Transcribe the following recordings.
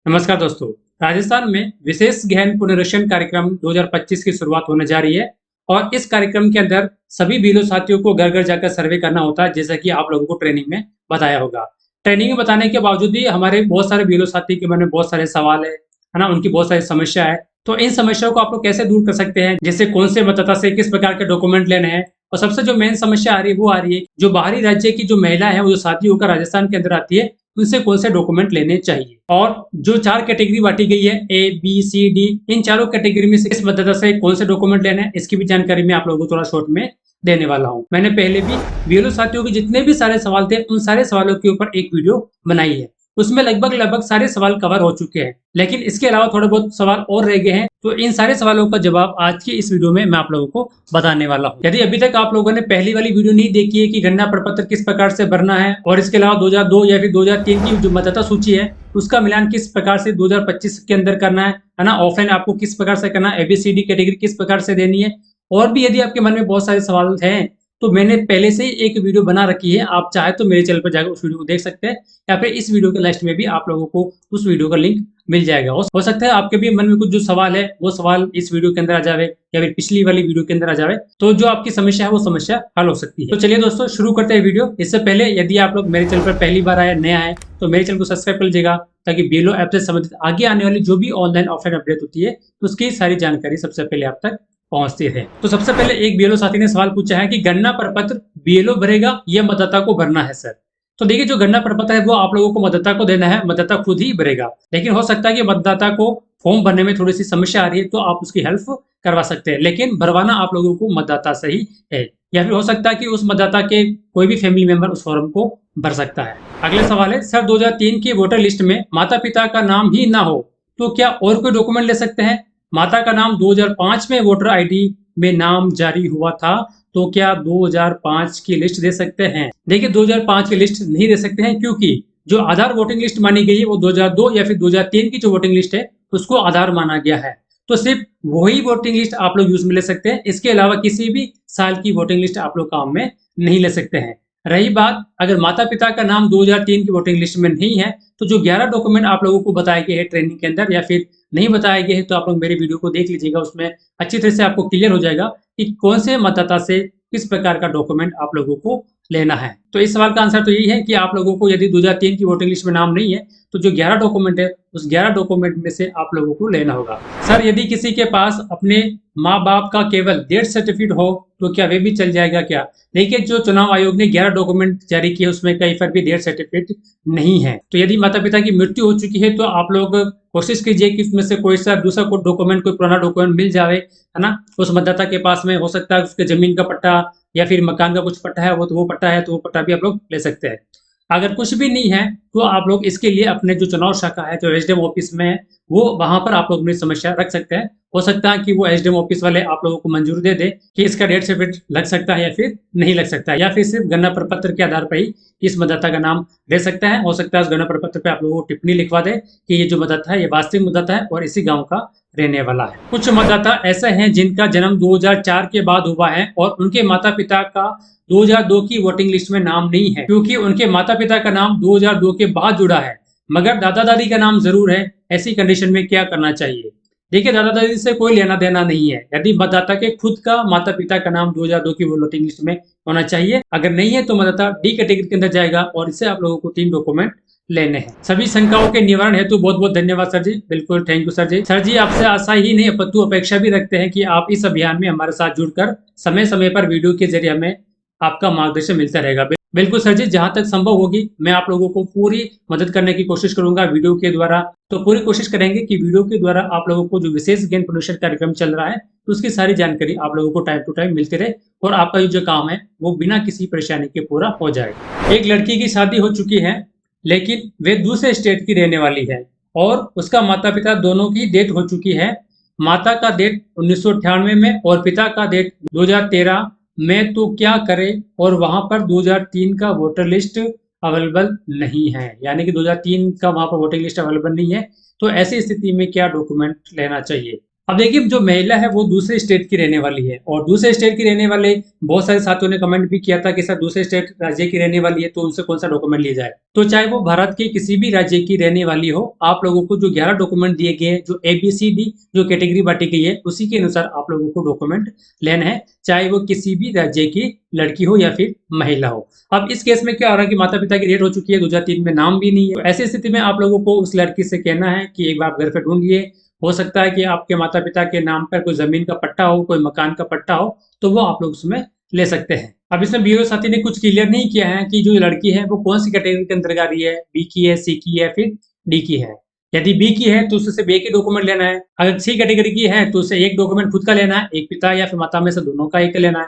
नमस्कार दोस्तों। राजस्थान में विशेष गहन पुनरीक्षण कार्यक्रम 2025 की शुरुआत होने जा रही है और इस कार्यक्रम के अंदर सभी बीएलओ साथियों को घर घर जाकर सर्वे करना होता है, जैसा कि आप लोगों को ट्रेनिंग में बताया होगा। ट्रेनिंग में बताने के बावजूद भी हमारे बहुत सारे बीएलओ साथी के मन में बहुत सारे सवाल है ना, उनकी बहुत सारी समस्या है। तो इन समस्याओं को आप लोग कैसे दूर कर सकते हैं, जैसे कौन से मतदाता से किस प्रकार के डॉक्यूमेंट लेने हैं। और सबसे जो मेन समस्या आ रही है वो आ रही है, जो बाहरी राज्य की जो महिला है वो जो साथी होकर राजस्थान के अंदर आती है, उनसे कौन से डॉक्यूमेंट लेने चाहिए। और जो 4 कैटेगरी बांटी गई है, ए बी सी डी, इन चारों कैटेगरी में से किस मतदाता से कौन से डॉक्यूमेंट लेने हैं, इसकी भी जानकारी मैं आप लोगों को थोड़ा शॉर्ट में देने वाला हूं। मैंने पहले भी बीएलओ साथियों के जितने भी सारे सवाल थे, उन सारे सवालों के ऊपर एक वीडियो बनाई है। उसमें लगभग सारे सवाल कवर हो चुके हैं, लेकिन इसके अलावा थोड़े बहुत सवाल और रह गए हैं। तो इन सारे सवालों का जवाब आज की इस वीडियो में मैं आप लोगों को बताने वाला हूं। यदि अभी तक आप लोगों ने पहली वाली वीडियो नहीं देखी है कि गणना प्रपत्र किस प्रकार से भरना है, और इसके अलावा 2002 या फिर 2003 की जो मतदाता सूची है उसका मिलान किस प्रकार से 2025 के अंदर करना है ना, ऑफलाइन आपको किस प्रकार से करना है, एबीसीडी कैटेगरी किस प्रकार से देनी है, और भी यदि आपके मन में बहुत सारे सवाल हैं तो मैंने पहले से ही एक वीडियो बना रखी है। आप चाहे तो मेरे चैनल पर जाकर उस वीडियो को देख सकते हैं, या फिर इस वीडियो के लास्ट में भी आप लोगों को उस वीडियो का लिंक मिल जाएगा। हो सकता है आपके भी मन में कुछ जो सवाल है वो सवाल इस वीडियो के अंदर आ जावे, या फिर पिछली वाली वीडियो के अंदर आ जावे, तो जो आपकी समस्या है वो समस्या हल हो सकती है। तो चलिए दोस्तों शुरू करते हैं वीडियो। इससे पहले यदि आप लोग मेरे चैनल पर पहली बार आए, नया है, तो मेरे चैनल को सब्सक्राइब कर लीजिएगा, ताकि बीएलओ ऐप से संबंधित आगे आने वाली जो भी ऑनलाइन ऑफलाइन अपडेट होती है उसकी सारी जानकारी सबसे पहले आप तक पहुंचती है। तो सबसे पहले एक बीएलओ साथी ने सवाल पूछा है कि गणना प्रपत्र बीएलओ भरेगा या मतदाता को भरना है सर। तो देखिए, जो गणना प्रपत्र है वो आप लोगों को मतदाता को देना है, मतदाता खुद ही भरेगा। लेकिन हो सकता है कि मतदाता को फॉर्म भरने में थोड़ी सी समस्या आ रही है, तो आप उसकी हेल्प करवा सकते हैं, लेकिन भरवाना आप लोगों को मतदाता से ही है। या फिर हो सकता है कि उस मतदाता के कोई भी फैमिली मेंबर उस फॉर्म को भर सकता है। अगला सवाल है, सर 2003 की वोटर लिस्ट में माता पिता का नाम ही ना हो तो क्या और कोई डॉक्यूमेंट ले सकते हैं? माता का नाम 2005 में वोटर आईडी में नाम जारी हुआ था, तो क्या 2005 की लिस्ट दे सकते हैं? देखिए, 2005 की लिस्ट नहीं दे सकते हैं, क्योंकि जो आधार वोटिंग लिस्ट मानी गई है वो 2002 या फिर 2003 की जो वोटिंग लिस्ट है उसको आधार माना गया है। तो सिर्फ वही वोटिंग लिस्ट आप लोग यूज में ले सकते हैं, इसके अलावा किसी भी साल की वोटिंग लिस्ट आप लोग काम में नहीं ले सकते हैं। रही बात, अगर माता पिता का नाम 2003 की वोटिंग लिस्ट में नहीं है, तो जो 11 डॉक्यूमेंट आप लोगों को बताए गए हैं ट्रेनिंग के अंदर, या फिर नहीं बताए गए हैं, तो आप लोग मेरी वीडियो को देख लीजिएगा। उसमें अच्छी तरह से आपको क्लियर हो जाएगा कि कौन से मतदाता से किस प्रकार का डॉक्यूमेंट आप लोगों को लेना है। तो इस सवाल का आंसर तो यही है कि आप लोगों को यदि 2003 की वोटिंग लिस्ट में नाम नहीं है, तो जो 11 डॉक्यूमेंट है उस 11 डॉक्यूमेंट में से आप लोगों को लेना होगा। सर, यदि किसी के पास अपने माँ बाप का केवल डेथ सर्टिफिकेट हो तो क्या वे भी चल जाएगा क्या? देखिए, जो चुनाव आयोग ने 11 डॉक्यूमेंट जारी किए उसमें कहीं पर भी डेथ सर्टिफिकेट नहीं है। तो यदि माता पिता की मृत्यु हो चुकी है तो आप लोग कोशिश कीजिए कि उसमें से कोई सा दूसरा कोई डॉक्यूमेंट, कोई पुराना डॉक्यूमेंट मिल जावे, है ना। उस मतदाता के पास में हो सकता है उसके जमीन का पट्टा या फिर मकान का कुछ पट्टा है, वो पट्टा है, तो वो पट्टा भी आप लोग ले सकते हैं। अगर कुछ भी नहीं है तो आप लोग इसके लिए अपने जो चुनाव शाखा है, जो एसडीएम ऑफिस में है, वो वहां पर आप लोग अपनी समस्या रख सकते हैं। हो सकता है कि वो एसडीएम ऑफिस वाले आप लोगों को मंजूरी दे दे कि इसका डेथ सर्टिफिकेट लग सकता है या फिर नहीं लग सकता है, या फिर सिर्फ गणना प्रपत्र के आधार पर ही इस मतदाता का नाम दे सकता है। हो सकता है उस गणना प्रपत्र पे आप लोगों को टिप्पणी लिखवा दे कि ये जो मतदाता है ये वास्तविक मतदाता है और इसी गाँव का रहने वाला है। कुछ मतदाता ऐसे हैं जिनका जन्म 2004 के बाद हुआ है और उनके माता पिता का 2002 की वोटिंग लिस्ट में नाम नहीं है, क्योंकि उनके माता पिता का नाम 2002 के बाद जुड़ा है, मगर दादा दादी का नाम जरूर है। ऐसी कंडीशन में क्या करना चाहिए? देखिए, दादा दादी से कोई लेना देना नहीं है। यदि मतदाता के खुद का माता पिता का नाम 2002 की वोटिंग लिस्ट में होना चाहिए। अगर नहीं है तो मतदाता डी कैटेगरी के अंदर जाएगा और इससे आप लोगों को 3 डॉक्यूमेंट लेने हैं। सभी शंकाओं के निवारण हेतु बहुत बहुत धन्यवाद सर जी। बिल्कुल, thank you sir ji. Sir ji, आपसे आशा ही नहीं अपितु अपेक्षा भी रखते हैं कि आप इस अभियान में हमारे साथ जुड़कर समय समय पर वीडियो के जरिए हमें आपका मार्गदर्शन मिलता रहेगा। बिल्कुल सर जी, जहां तक संभव होगी मैं आप लोगों को पूरी मदद करने की कोशिश करूंगा वीडियो के द्वारा। तो पूरी कोशिश करेंगे कि वीडियो के द्वारा आप लोगों को जो विशेष ज्ञान पुनरीक्षण कार्यक्रम चल रहा है तो उसकी सारी जानकारी आप लोगों को टाइम टू टाइम मिलती रहे, और आपका जो काम है वो बिना किसी परेशानी के पूरा हो जाए। एक लड़की की शादी हो चुकी है, लेकिन वे दूसरे स्टेट की रहने वाली है और उसका माता पिता दोनों की डेथ हो चुकी है। माता का डेथ 1998 में और पिता का डेथ 2013 में, तो क्या करें? और वहां पर 2003 का वोटर लिस्ट अवेलेबल नहीं है, यानी कि 2003 का वहां पर वोटिंग लिस्ट अवेलेबल नहीं है। तो ऐसी स्थिति में क्या डॉक्यूमेंट लेना चाहिए? अब देखिए जो महिला है वो दूसरे स्टेट की रहने वाली है और दूसरे स्टेट की रहने वाले बहुत सारे साथियों ने कमेंट भी किया था कि सर दूसरे स्टेट राज्य की रहने वाली है तो उनसे कौन सा डॉक्यूमेंट लिया जाए। तो चाहे वो भारत के किसी भी राज्य की रहने वाली हो, आप लोगों को जो 11 डॉक्यूमेंट दिए गए हैं, जो ABCD जो कैटेगरी बांटी गई है उसी के अनुसार आप लोगों को डॉक्यूमेंट लेना है, चाहे वो किसी भी राज्य की लड़की हो या फिर महिला हो। अब इस केस में क्या हो रहा है कि माता पिता की डेथ हो चुकी है, 2003 में नाम भी नहीं है। तो ऐसी स्थिति में आप लोगों को उस लड़की से कहना है कि एक बार आप घर पे ढूंढ लिए, हो सकता है कि आपके माता पिता के नाम पर कोई जमीन का पट्टा हो, कोई मकान का पट्टा हो, तो वो आप लोग उसमें ले सकते हैं। अब इसमें बीओ साथी ने कुछ क्लियर नहीं किया है कि जो लड़की है वो कौन सी कैटेगरी के अंतर्गत आ रही है, बी की है, सी की है, फिर डी की है। यदि बी की है तो उससे सिर्फ एक ही डॉक्यूमेंट लेना है। अगर सी कैटेगरी की है तो उसे एक डॉक्यूमेंट खुद का लेना है, एक पिता या फिर माता में से दोनों का एक लेना है।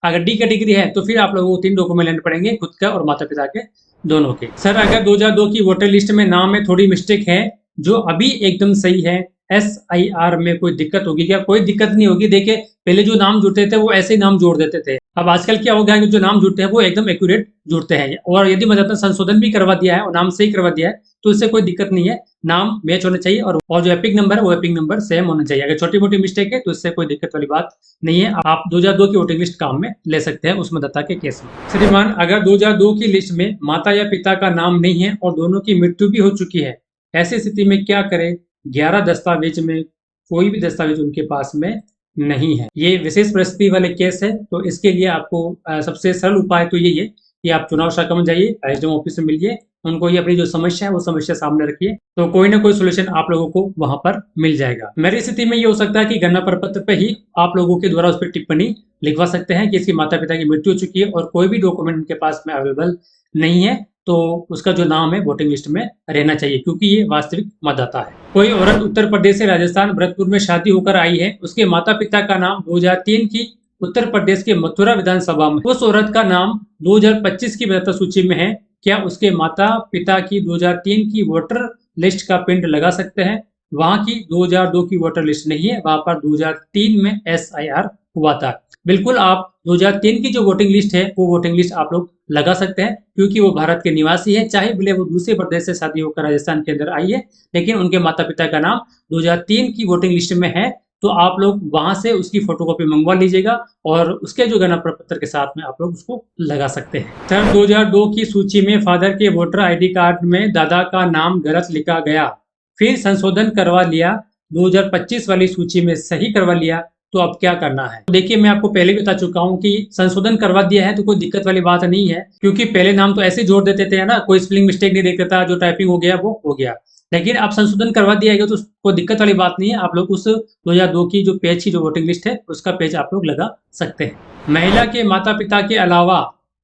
अगर डी कैटेगरी है तो फिर आप लोगों को 3 डॉक्यूमेंट लेने पड़ेंगे, खुद का और माता पिता के दोनों के। सर अगर 2002 की वोटर लिस्ट में नाम में थोड़ी मिस्टेक है, जो अभी एकदम सही है, SIR में कोई दिक्कत होगी क्या? कोई दिक्कत नहीं होगी। देखिए पहले जो नाम जुड़ते थे वो ऐसे ही नाम जोड़ देते थे। अब आजकल क्या हो गया है कि जो नाम जुड़ते हैं वो एकदम एक्यूरेट जुड़ते हैं, और यदि मतलब संशोधन भी करवा दिया है और नाम सही करवा दिया है तो इससे कोई दिक्कत नहीं है। नाम मैच होना चाहिए और जो एपिक नंबर है वो एपिक नंबर सेम होना चाहिए। अगर छोटी मोटी मिस्टेक है तो इससे कोई दिक्कत वाली बात नहीं है। आप 2002 की वोटिंग लिस्ट काम में ले सकते हैं उस मतदाता के केस में। श्रीमान अगर 2002 की लिस्ट में माता या पिता का नाम नहीं है और दोनों की मृत्यु भी हो चुकी है, ऐसी स्थिति में क्या करें? 11 दस्तावेज में कोई भी दस्तावेज उनके पास में नहीं है। ये विशेष परिस्थिति वाले केस है, तो इसके लिए आपको सबसे सरल उपाय तो यही है कि आप चुनाव शाखा में जाइए, एसडीएम ऑफिस में मिलिए, उनको ये अपनी जो समस्या है वो समस्या सामने रखिए, तो कोई ना कोई सोल्यूशन आप लोगों को वहां पर मिल जाएगा। मेरी स्थिति में ये हो सकता है कि गणना प्रपत्र पे ही आप लोगों के द्वारा उस पर टिप्पणी लिखवा सकते हैं कि इसकी माता पिता की मृत्यु हो चुकी है और कोई भी डॉक्यूमेंट उनके पास में अवेलेबल नहीं है, तो उसका जो नाम है वोटिंग लिस्ट में रहना चाहिए, क्योंकि ये वास्तविक मतदाता है। कोई औरत उत्तर प्रदेश से राजस्थान भरतपुर में शादी होकर आई है, उसके माता पिता का नाम 2003 की उत्तर प्रदेश के मथुरा विधानसभा में, उस औरत का नाम 2025 की मतदाता सूची में है। क्या उसके माता पिता की 2003 की वोटर लिस्ट का प्रिंट लगा सकते हैं? वहां की 2002 की वोटर लिस्ट नहीं है, वहां पर 2003 में SIR हुआ था। बिल्कुल आप 2003 की जो वोटिंग लिस्ट है वो वोटिंग लिस्ट आप लोग लगा सकते हैं, क्योंकि वो भारत के निवासी है, चाहे भले वो दूसरे प्रदेश से शादी होकर राजस्थान के अंदर आई है, लेकिन उनके माता पिता का नाम 2003 की वोटिंग लिस्ट में है। तो आप लोग वहां से उसकी फोटोकॉपी मंगवा लीजिएगा और उसके जो गणना प्रपत्र के साथ में आप लोग उसको लगा सकते हैं। सर 2002 की सूची में फादर के वोटर ID कार्ड में दादा का नाम गलत लिखा गया, फिर संशोधन करवा लिया, 2025 वाली सूची में सही करवा लिया, तो अब क्या करना है? तो देखिए मैं आपको पहले भी बता चुका हूँ कि संशोधन करवा दिया है तो कोई दिक्कत वाली बात नहीं है, क्योंकि पहले नाम तो ऐसे जोड़ देते थे ना, कोई स्पेलिंग मिस्टेक नहीं देखता था, जो टाइपिंग हो गया वो हो गया। लेकिन आप संशोधन करवा दिया गया तो कोई दिक्कत वाली बात नहीं है। आप लोग उस 2002 की जो पेज की जो वोटिंग लिस्ट है उसका पेज आप लोग लगा सकते हैं। महिला के माता पिता के अलावा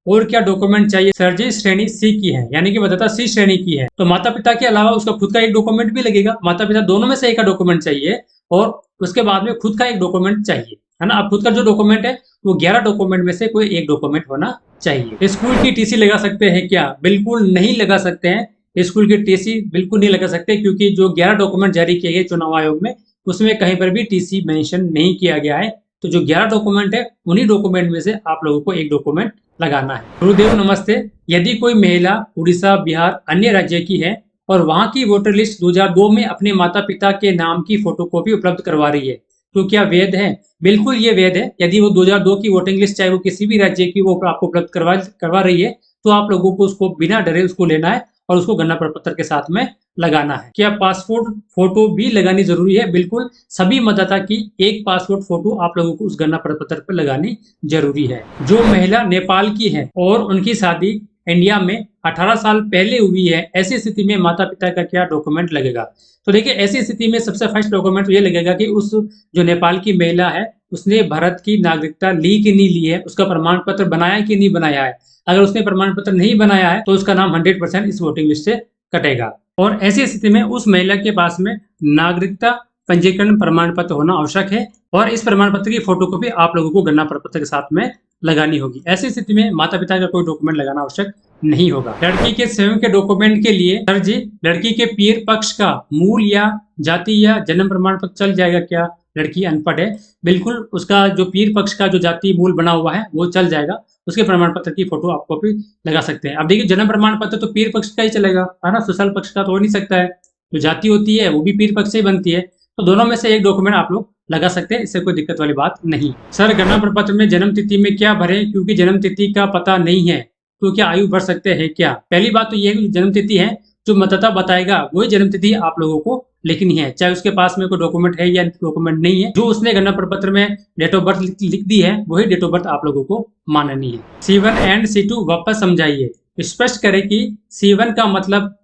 और क्या डॉक्यूमेंट चाहिए? सर जी श्रेणी C की है, यानी कि मतदाता C श्रेणी की है, तो माता पिता के अलावा उसका खुद का एक डॉक्यूमेंट भी लगेगा। माता पिता दोनों में से एक का डॉक्यूमेंट चाहिए और उसके बाद में खुद का एक डॉक्यूमेंट चाहिए, है ना। अब खुद का जो डॉक्यूमेंट है वो 11 डॉक्यूमेंट में से कोई एक डॉक्यूमेंट होना चाहिए। स्कूल की TC लगा सकते हैं क्या? बिल्कुल नहीं लगा सकते हैं। स्कूल की TC बिल्कुल नहीं लगा सकते, क्योंकि जो 11 डॉक्यूमेंट जारी किए गए चुनाव आयोग में उसमें कहीं पर भी TC मेंशन नहीं किया गया है। तो जो 11 डॉक्यूमेंट है उन्हीं डॉक्यूमेंट में से आप लोगों को एक डॉक्यूमेंट लगाना है। गुरुदेव नमस्ते। यदि कोई महिला उड़ीसा, बिहार, अन्य राज्य की है और वहां की वोटर लिस्ट 2002 में अपने माता पिता के नाम की फोटोकॉपी उपलब्ध करवा रही है, तो क्या वैध है? बिल्कुल ये वैध है। यदि वो 2002 की वोटिंग लिस्ट चाहे वो किसी भी राज्य की वो आपको उपलब्ध करवा रही है, तो आप लोगों को उसको बिना डरे उसको लेना है और उसको गणना प्रपत्र के साथ में लगाना है। क्या पासपोर्ट फोटो भी लगानी जरूरी है? बिल्कुल सभी मतदाता की एक पासपोर्ट फोटो आप लोगों को उस गणना प्रपत्र पर लगानी जरूरी है। जो महिला नेपाल की है और उनकी शादी इंडिया में 18 साल पहले हुई है, ऐसी स्थिति में माता पिता का क्या डॉक्यूमेंट लगेगा? तो देखिए ऐसी स्थिति में सबसे फर्स्ट डॉक्यूमेंट ये लगेगा कि उस जो नेपाल की महिला है उसने भारत की नागरिकता ली कि नहीं ली है, उसका प्रमाण पत्र बनाया कि नहीं बनाया है। अगर उसने प्रमाण पत्र नहीं बनाया है तो उसका नाम 100% इस वोटिंग लिस्ट से कटेगा। और ऐसी स्थिति में उस महिला के पास में नागरिकता पंजीकरण प्रमाण पत्र होना आवश्यक है और इस प्रमाण पत्र की फोटोकॉपी आप लोगों को गणना प्रपत्र के साथ में लगानी होगी। ऐसी स्थिति में माता पिता का कोई डॉक्यूमेंट लगाना आवश्यक नहीं होगा। लड़की के स्वयं के डॉक्यूमेंट के लिए सर जी लड़की के पीर पक्ष का मूल या जाति या जन्म प्रमाण पत्र चल जाएगा क्या? लड़की अनपढ़ है, बिल्कुल उसका जो पीर पक्ष का जो जाति मूल बना हुआ है वो चल जाएगा, उसके प्रमाण पत्र की फोटो आप कॉपी लगा सकते हैं। अब देखिए जन्म प्रमाण पत्र तो पीर पक्ष का ही चलेगा, है ना, ससुराल पक्ष का तो हो नहीं सकता है। जो जाति होती है वो भी पीर पक्ष से ही बनती है, तो दोनों में से एक डॉक्यूमेंट आप लोग लगा सकते हैं, इससे कोई दिक्कत वाली बात नहीं। सर गणना प्रपत्र में जन्म तिथि में क्या भरें क्योंकि जन्म तिथि का पता नहीं है, तो क्या आयु भर सकते हैं क्या? पहली बात तो ये है कि जन्म तिथि है जो मतदाता बताएगा वही जन्म तिथि आप लोगों को लिखनी है, चाहे उसके पास में कोई डॉक्यूमेंट है या डॉक्यूमेंट नहीं है। जो उसने गणना प्रपत्र में डेट ऑफ बर्थ लिख दी है वही डेट ऑफ बर्थ आप लोगों को माननी है। C1 एंड C2 वापस समझाइए। स्पष्ट करें कि C1 का मतलब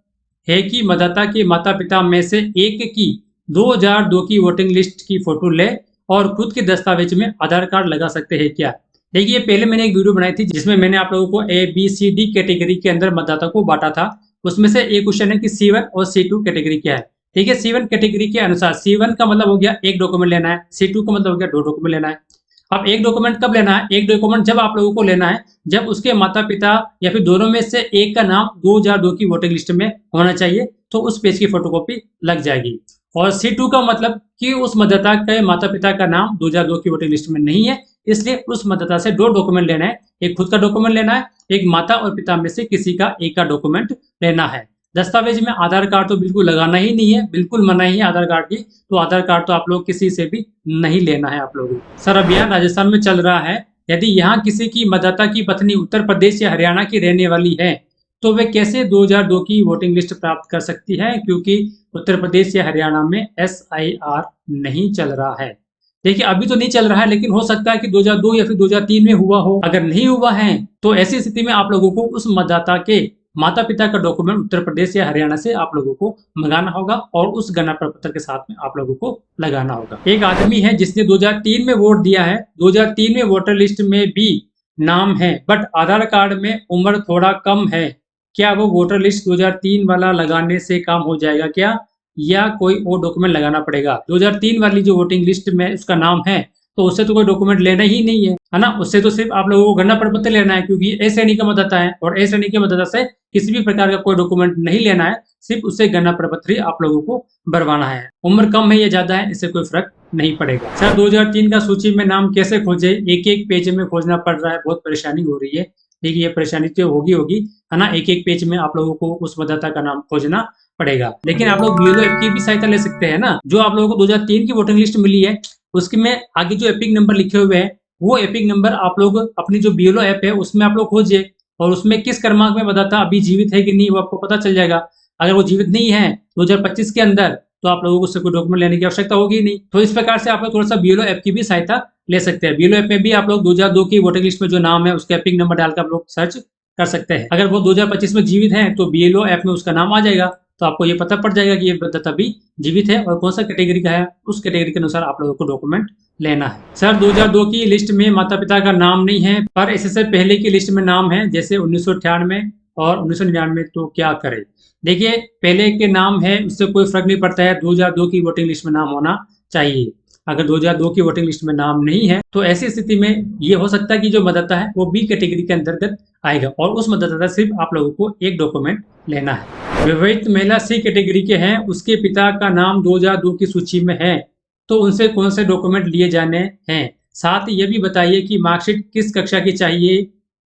है कि मतदाता के माता पिता में से एक की 2002 की वोटिंग लिस्ट की फोटो ले और खुद के दस्तावेज में आधार कार्ड लगा सकते हैं क्या? देखिए पहले मैंने एक वीडियो बनाई थी जिसमें मैंने आप लोगों को ABCD कैटेगरी के अंदर मतदाता को बांटा था। उसमें से एक क्वेश्चन है कि C1 और C2 कैटेगरी क्या है। ठीक है, C1 कैटेगरी के अनुसार C1 का मतलब हो गया एक डॉक्यूमेंट लेना है, C2 का मतलब हो गया 2 डॉक्यूमेंट लेना है। अब एक डॉक्यूमेंट कब लेना है? एक डॉक्यूमेंट जब आप लोगों को लेना है जब उसके माता पिता या फिर दोनों में से एक का नाम 2002 की वोटिंग लिस्ट में होना चाहिए, तो उस पेज की फोटोकॉपी लग जाएगी। और C2 का मतलब कि उस मतदाता के माता पिता का नाम 2002 की वोटिंग लिस्ट में नहीं है, इसलिए उस मतदाता से 2 डॉक्यूमेंट लेना है, एक खुद का डॉक्यूमेंट लेना है, एक माता और पिता में से किसी का एक का डॉक्यूमेंट लेना है। दस्तावेज में आधार कार्ड तो बिल्कुल लगाना ही नहीं है, बिल्कुल मनाही है आधार कार्ड की, तो आधार कार्ड तो आप लोग किसी से भी नहीं लेना है आप लोगों को। सर अभियान राजस्थान में चल रहा है, यदि यहाँ किसी की मतदाता की पत्नी उत्तर प्रदेश या हरियाणा की रहने वाली है तो वे कैसे 2002 की वोटिंग लिस्ट प्राप्त कर सकती है, क्योंकि उत्तर प्रदेश या हरियाणा में SIR नहीं चल रहा है। देखिए अभी तो नहीं चल रहा है, लेकिन हो सकता है कि 2002 या फिर 2003 में हुआ हो। अगर नहीं हुआ है तो ऐसी स्थिति में आप लोगों को उस मतदाता के माता पिता का डॉक्यूमेंट उत्तर प्रदेश या हरियाणा से आप लोगों को मंगाना होगा और उस गणना प्रपत्र के साथ में आप लोगों को लगाना होगा। एक आदमी है जिसने 2003 में वोट दिया है, 2003 में वोटर लिस्ट में भी नाम है बट आधार कार्ड में उम्र थोड़ा कम है, क्या वो वोटर लिस्ट 2003 वाला लगाने से काम हो जाएगा क्या, या कोई और डॉक्यूमेंट लगाना पड़ेगा? 2003 वाली जो वोटिंग लिस्ट में उसका नाम है तो उससे तो कोई डॉक्यूमेंट लेना ही नहीं है ना, उससे तो सिर्फ आप लोगों को गणना प्रपत्र लेना है, क्योंकि ए श्रेणी का मतदाता है और ए श्रेणी के मतदाता से किसी भी प्रकार का कोई डॉक्यूमेंट नहीं लेना है, सिर्फ उससे गणना प्रपत्र ही आप लोगों को भरवाना है। उम्र कम है या ज्यादा है इससे कोई फर्क नहीं पड़ेगा। सर 2003 का सूची में नाम कैसे खोजे? एक एक पेज में खोजना पड़ रहा है, बहुत परेशानी हो रही है। देखिए ये परेशानी तो होगी है ना, एक एक पेज में आप लोगों को उस मतदाता का नाम खोजना पड़ेगा। लेकिन आप लोग BLO ऐप की भी सहायता ले सकते हैं ना, जो आप लोगों को 2003 की वोटिंग लिस्ट मिली है उसके में आगे जो एपिक नंबर लिखे हुए हैं वो एपिक नंबर आप लोग अपनी जो BLO ऐप है उसमें आप लोग खोजिए और उसमें किस क्रमांक में मतदाता अभी जीवित है कि नहीं वो आपको पता चल जाएगा। अगर वो जीवित नहीं है 2025 के अंदर तो आप लोगों को उससे कोई डॉक्यूमेंट लेने की आवश्यकता होगी नहीं। तो इस प्रकार से आप लोग थोड़ा सा BLO ऐप की भी सहायता ले सकते हैं। BLO ऐप में भी आप लोग 2002 की वोटिंग लिस्ट में जो नाम है उसका एपिक नंबर डालकर आप लोग सर्च कर सकते हैं। अगर वो 2025 में जीवित है तो BLO ऐप में उसका नाम आ जाएगा, तो आपको ये पता पड़ जाएगा कि ये मतदाता भी जीवित है और कौन सा कैटेगरी का है, उस कैटेगरी के अनुसार आप लोगों को डॉक्यूमेंट लेना है। सर 2002 की लिस्ट में माता पिता का नाम नहीं है पर इससे पहले की लिस्ट में नाम है जैसे 1998 और 1999, तो क्या करें? देखिए पहले के नाम है उससे कोई फर्क नहीं पड़ता है, 2002 की वोटिंग लिस्ट में नाम होना चाहिए। अगर 2002 की वोटिंग लिस्ट में नाम नहीं है तो ऐसी स्थिति में ये हो सकता है कि जो मतदाता है वो B कैटेगरी के अंतर्गत आएगा और उस मतदाता से सिर्फ आप लोगों को एक डॉक्यूमेंट लेना है। विवाहित महिला C कैटेगरी के हैं, उसके पिता का नाम 2002 की सूची में है, तो उनसे कौन से डॉक्यूमेंट लिए जाने हैं? साथ ही ये भी बताइए कि मार्कशीट किस कक्षा की चाहिए,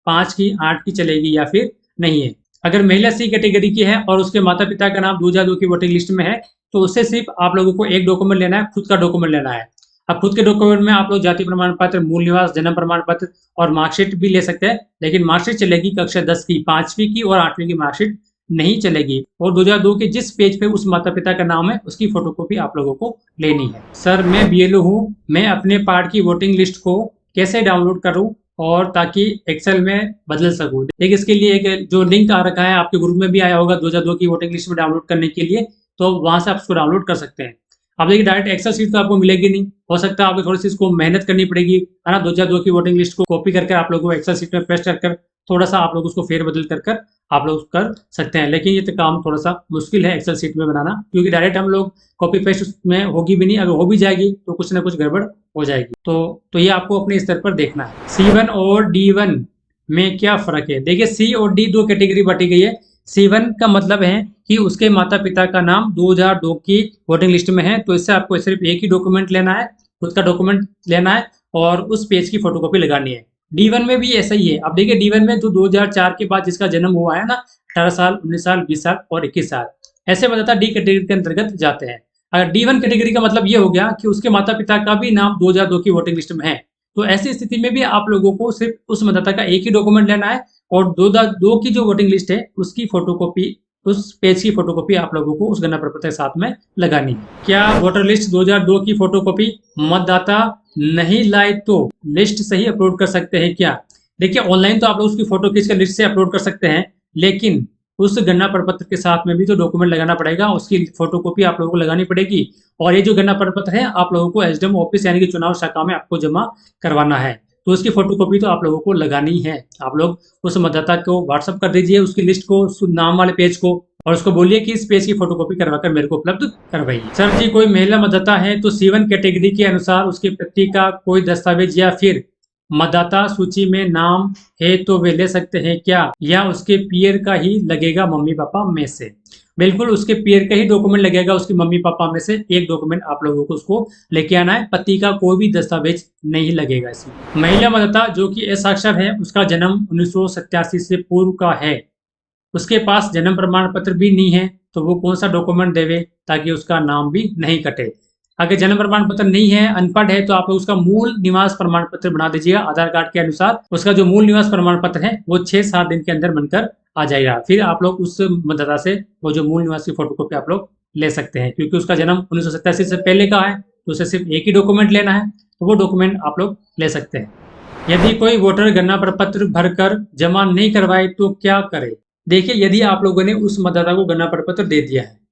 5 की, 8 की चलेगी या फिर नहीं है? अगर महिला C कैटेगरी की है और उसके माता पिता का नाम 2002 की वोटिंग लिस्ट में है तो उससे सिर्फ आप लोगों को एक डॉक्यूमेंट लेना है, खुद का डॉक्यूमेंट लेना है। अब खुद के डॉक्यूमेंट में आप लोग जाति प्रमाण पत्र, मूल निवास, जन्म प्रमाण पत्र और मार्कशीट भी ले सकते हैं, लेकिन मार्कशीट चलेगी कक्षा 10 की, 5वीं की और 8वीं की मार्कशीट नहीं चलेगी। और 2002 के जिस पेज पे उस माता पिता का नाम है उसकी फोटोकॉपी आप लोगों को लेनी है। सर मैं BLO हूँ, मैं अपने पार्ट की वोटिंग लिस्ट को कैसे डाउनलोड करूँ और ताकि एक्सेल में बदल सकूं? देखिए इसके लिए एक जो लिंक आ रखा है आपके ग्रुप में भी आया होगा 2002 की वोटिंग लिस्ट में डाउनलोड करने के लिए, तो वहां से आप उसको डाउनलोड कर सकते हैं। अब देखिए डायरेक्ट एक्सेल शीट तो आपको मिलेगी नहीं, हो सकता है आपको थोड़ी सी इसको मेहनत करनी पड़ेगी, है ना। 2002 की वोटिंग लिस्ट को कॉपी करके आप लोगों को एक्सेल शीट में पेस्ट कर थोड़ा सा आप लोग उसको फेरबदल कर आप लोग कर सकते हैं, लेकिन ये तो काम थोड़ा सा मुश्किल है एक्सेल शीट में बनाना, क्योंकि डायरेक्ट हम लोग कॉपी पेस्ट उसमें होगी भी नहीं, अगर हो भी जाएगी तो कुछ ना कुछ गड़बड़ हो जाएगी। तो ये आपको अपने स्तर पर देखना है। C1 और D1 में क्या फर्क है? देखिए C और D 2 कैटेगरी बांटी गई है। C1 का मतलब है कि उसके माता पिता का नाम 2002 की वोटिंग लिस्ट में है, तो इससे आपको सिर्फ एक ही डॉक्यूमेंट लेना है, खुद का डॉक्यूमेंट लेना है और उस पेज की फोटोकॉपी लगानी है। D1 में भी ऐसा ही है। अब देखिए D1 में जो 2004 के बाद जिसका जन्म हुआ है ना, 18 साल, 19 साल, 20 साल और 21 साल, ऐसे बताता D कैटेगरी के अंतर्गत जाते हैं। अगर D1 कैटेगरी का मतलब ये हो गया कि उसके माता पिता का भी नाम 2002 की वोटिंग लिस्ट में है, तो ऐसी स्थिति में भी आप लोगों को सिर्फ उस मतदाता का एक ही डॉक्यूमेंट लेना है और 2002 की जो वोटिंग लिस्ट है उसकी फोटोकॉपी, उस पेज की फोटोकॉपी आप लोगों को उस गणना प्रपत्र के साथ में लगानी है। क्या वोटर लिस्ट 2002 की फोटोकॉपी मतदाता नहीं लाए तो लिस्ट सही अपलोड कर सकते हैं क्या? देखिए, ऑनलाइन तो आप लोग उसकी फोटो खींच कर लिस्ट से अपलोड कर सकते हैं, लेकिन उस गणना प्रपत्र के साथ में भी तो डॉक्यूमेंट लगाना पड़ेगा, उसकी फोटोकॉपी आप लोगों को लगानी पड़ेगी। और ये जो गणना प्रपत्र है आप लोगों को एसडीएम ऑफिस यानी कि चुनाव शाखा में आपको जमा करवाना है, तो उसकी फोटोकॉपी तो आप लोगों को लगानी है। आप लोग उस मतदाता को व्हाट्सअप कर दीजिए उसकी लिस्ट को, उस नाम वाले पेज को, और उसको बोलिए कि इस पेज की फोटोकॉपी करवाकर मेरे को उपलब्ध करवाइए। सर जी, कोई महिला मतदाता है तो C1 कैटेगरी के अनुसार उसके पति का कोई दस्तावेज या फिर मतदाता सूची में नाम है तो वे ले सकते हैं क्या, या उसके पीयर का ही लगेगा मम्मी पापा में से? बिल्कुल, उसके पीयर का ही डॉक्यूमेंट लगेगा, उसकी मम्मी पापा में से एक डॉक्यूमेंट आप लोगों को उसको लेके आना है, पति का कोई भी दस्तावेज नहीं लगेगा इसमें। महिला मतदाता जो कि असाक्षर है, उसका जन्म 1987 से पूर्व का है, उसके पास जन्म प्रमाण पत्र भी नहीं है, तो वो कौन सा डॉक्यूमेंट देवे ताकि उसका नाम भी नहीं कटे? अगर जन्म प्रमाण पत्र नहीं है, अनपढ़ है, तो आप लोग उसका मूल निवास प्रमाण पत्र बना दीजिएगा आधार कार्ड के अनुसार। उसका जो मूल निवास प्रमाण पत्र है वो 6-7 दिन के अंदर बनकर आ जाएगा। फिर आप लोग उस मतदाता से वो जो मूल निवास की फोटोकॉपी आप लोग ले सकते हैं, क्योंकि उसका जन्म 1987 से पहले का है, तो उसे सिर्फ एक ही डॉक्यूमेंट लेना है, तो वो डॉक्यूमेंट आप लोग ले सकते हैं। यदि कोई वोटर गणना प्रपत्र भरकर जमा नहीं करवाए तो क्या करे? देखिए, यदि आप लोगों ने उस मतदाता को गणना प्रपत्र दे दिया है,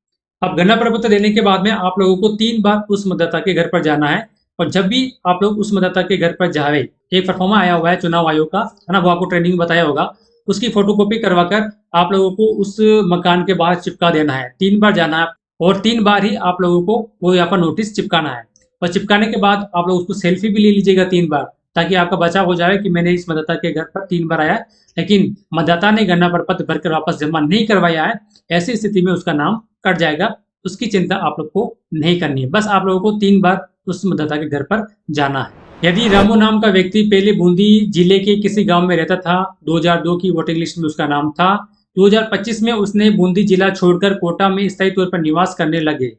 अब गणना प्रपत्र देने के बाद में आप लोगों को 3 बार उस मतदाता के घर पर जाना है, और जब भी आप लोग उस मतदाता के घर पर जाए, एक परफॉर्मा आया हुआ है चुनाव आयोग का, है ना, वो आपको ट्रेनिंग में बताया होगा, उसकी फोटोकॉपी करवाकर आप लोगों को उस मकान के बाहर चिपका देना है। 3 बार जाना है और 3 बार ही आप लोगों को वो यहाँ पर नोटिस चिपकाना है, और चिपकाने के बाद आप लोग उसको सेल्फी भी ले लीजिएगा 3 बार, ताकि आपका बचाव हो जाए कि मैंने इस मतदाता के घर पर 3 बार आया लेकिन मतदाता ने गणना प्रपत्र भरकर वापस जमा नहीं करवाया है, ऐसी स्थिति में उसका नाम कट जाएगा। उसकी चिंता आप लोग को नहीं करनी है, बस आप लोगों को 3 बार उस मतदाता के घर पर जाना है। यदि रामू नाम का व्यक्ति पहले बूंदी जिले के किसी गांव में रहता था, 2002 की वोटिंग लिस्ट में उसका नाम था, 2025 में उसने बूंदी जिला छोड़कर कोटा में स्थायी तौर पर निवास करने लगे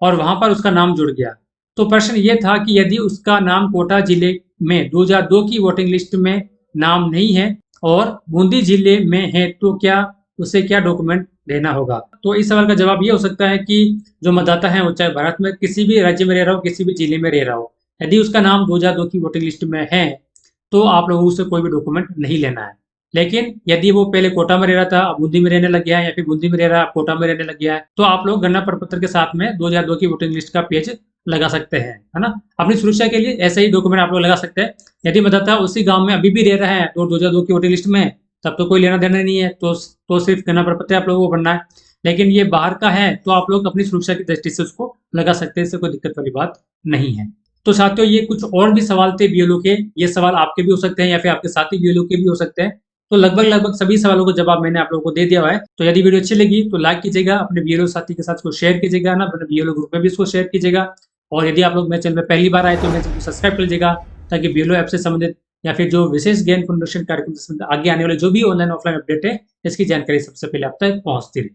और वहां पर उसका नाम जुड़ गया, तो प्रश्न ये था कि यदि उसका नाम कोटा जिले में 2002 की वोटिंग लिस्ट में नाम नहीं है और बूंदी जिले में है, तो क्या उसे क्या डॉक्यूमेंट देना होगा? तो इस सवाल का जवाब ये हो सकता है कि जो मतदाता है वो चाहे भारत में किसी भी राज्य में रह रहा हो, किसी भी जिले में रह रहा हो, यदि उसका नाम 2002 की वोटिंग लिस्ट में है तो आप लोगों से कोई भी डॉक्यूमेंट नहीं लेना है। लेकिन यदि वो पहले कोटा में रह रहा था, अब बूंदी में रहने लग गया है, या फिर बूंदी में रह रहा है कोटा में रहने लग गया है, तो आप लोग गणना प्रपत्र के साथ में 2002 की वोटिंग लिस्ट का पेज लगा सकते हैं, है ना। अपनी सुरक्षा के लिए ऐसे ही डॉक्यूमेंट आप लोग लगा सकते हैं। यदि मतदाता उसी गांव में अभी भी रह रहा है तो 2002 की वोटिंग लिस्ट में है, तब तो कोई लेना देना नहीं है, तो सिर्फ गणना प्रपत्र आप लोगों को भरना है। लेकिन ये बाहर का है तो आप लोग अपनी सुरक्षा की दृष्टि से उसको लगा सकते हैं, इससे कोई दिक्कत वाली बात नहीं है। तो साथियों, ये कुछ और भी सवाल थे बीएलओ के, ये सवाल आपके भी हो सकते हैं या फिर आपके साथी बीएलओ के भी हो सकते हैं। तो लगभग सभी सवालों को जवाब मैंने आप लोगों को दे दिया हुआ है। तो यदि वीडियो अच्छी लगी तो लाइक कीजिएगा, अपने बीएलओ साथी के साथ इसको शेयर कीजिएगा ना, अपने बीएलओ ग्रुप में भी इसको शेयर कीजिएगा। और यदि आप लोग मेरे चैनल में पहली बार आए तो मेरे चैनल को सब्सक्राइब कर लीजिएगा, ताकि बीएलओ ऐप से संबंधित या फिर जो विशेष ज्ञान पुनरीक्षण कार्यक्रम से आगे आने वाले जो भी ऑनलाइन ऑफलाइन अपडेट है, इसकी जानकारी सबसे पहले आप तक पहुंचती रहे।